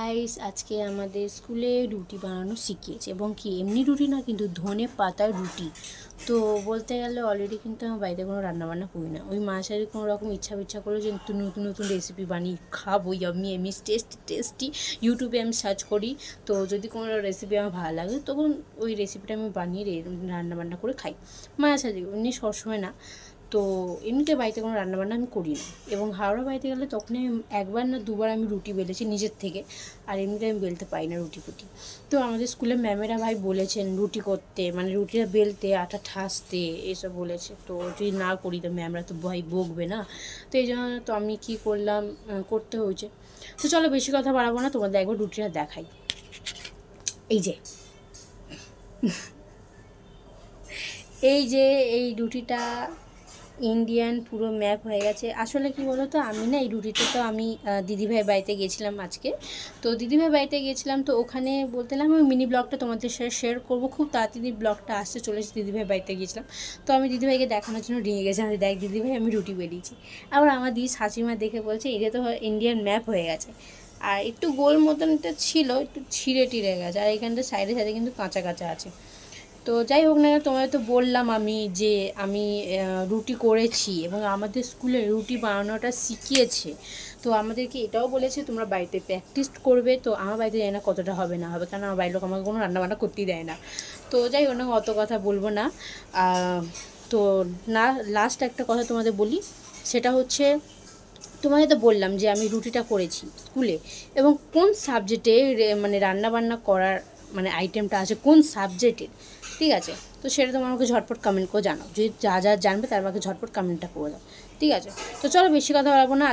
Guys আজকে আমাদের স্কুলে রুটি বানানো শিখিয়েছে এবং কি এমনি রুটি না কিন্তু ধনে পাতার রুটি। তো বলতে গেলে অলরেডি কিন্তু আমার বাড়িতে কোনো রান্নাবান্না করি না, ওই মাঝে কোনো রকম ইচ্ছা করলো যে নতুন নতুন রেসিপি বানিয়ে খাবো, আমি এমনি টেস্টি ইউটিউবে আমি সার্চ করি। তো যদি কোনো রেসিপি আমার ভালো লাগে তখন ওই রেসিপিটা আমি বানিয়ে রান্নাবান্না করে খাই মাঝে সাঝে, এমনি সবসময় না। তো এমনিতে বাড়িতে কোনো রান্নাবান্না আমি করি না, এবং হাওড়া বাড়িতে গেলে তখনই একবার না দুবার আমি রুটি বেলেছি নিজের থেকে, আর এমনিতে আমি বেলতে পারি না রুটি ফুটি। তো আমাদের স্কুলে ম্যামেরা ভাই বলেছেন রুটি করতে, মানে রুটিটা বেলতে আটা ঠাসতে এসব বলেছে। তো যদি না করি তো ম্যামরা তো ভাই বকবে না। তো এই জন্য তো আমি কী করলাম, করতে হয়েছে। তো চলো বেশি কথা বাড়াবো না, তোমাদের একবার রুটিটা দেখাই। এই যে এই রুটিটা ইন্ডিয়ান পুরো ম্যাপ হয়ে গেছে। আসলে কি বলো তো, আমি না এই রুটিটা তো আমি দিদিভাই বাড়িতে গিয়েছিলাম আজকে। তো দিদিভাই বাড়িতে গিয়েছিলাম, তো ওখানে বলতে না আমি মিনি ব্লগটা তোমাদের সাথে শেয়ার করবো, খুব তাড়াতাড়ি ব্লগটা আসতে চলেছে। দিদিভাই বাড়িতে গিয়েছিলাম, তো আমি দিদিভাইকে দেখানোর জন্য নিয়ে গেছিলাম যে দেখ দিদিভাই আমি রুটি বেরিয়েছি। আবার আমার দিদি শাশুড়িমা দেখে বলছে এটা তো ইন্ডিয়ান ম্যাপ হয়ে গেছে, আর একটু গোল মতন এটা ছিল, একটু ছিঁড়ে টিড়ে গেছে, আর এখানটা সাইডে সাইডে কিন্তু কাঁচা কাঁচা আছে। তো যাই হোক না, তোমাদের তো বললাম আমি যে আমি রুটি করেছি এবং আমাদের স্কুলে রুটি বানানোটা শিখিয়েছে। তো আমাদেরকে এটাও বলেছে তোমরা বাড়িতে প্র্যাকটিস করবে। তো আমার বাড়িতে জানি না কতটা হবে না হবে, কারণ আমার বাড়ির লোক আমাকে কোনো রান্নাবান্না করতেই দেয় না। তো যাই হোক না, অত কথা বলবো না। তো না, লাস্ট একটা কথা তোমাদের বলি, সেটা হচ্ছে তোমাদের তো বললাম যে আমি রুটিটা করেছি স্কুলে, এবং কোন সাবজেক্টে মানে রান্নাবান্না করার মানে আইটেমটা আছে কোন সাবজেক্টের, ঠিক আছে? তো সেটা তোমার আমাকে ঝটপট কমেন্ট করে জানাও, যদি যা জানবে তার আমাকে ঝটপট কমেন্টটা করে দাও, ঠিক আছে? তো চলো বেশি কথা বলবো না।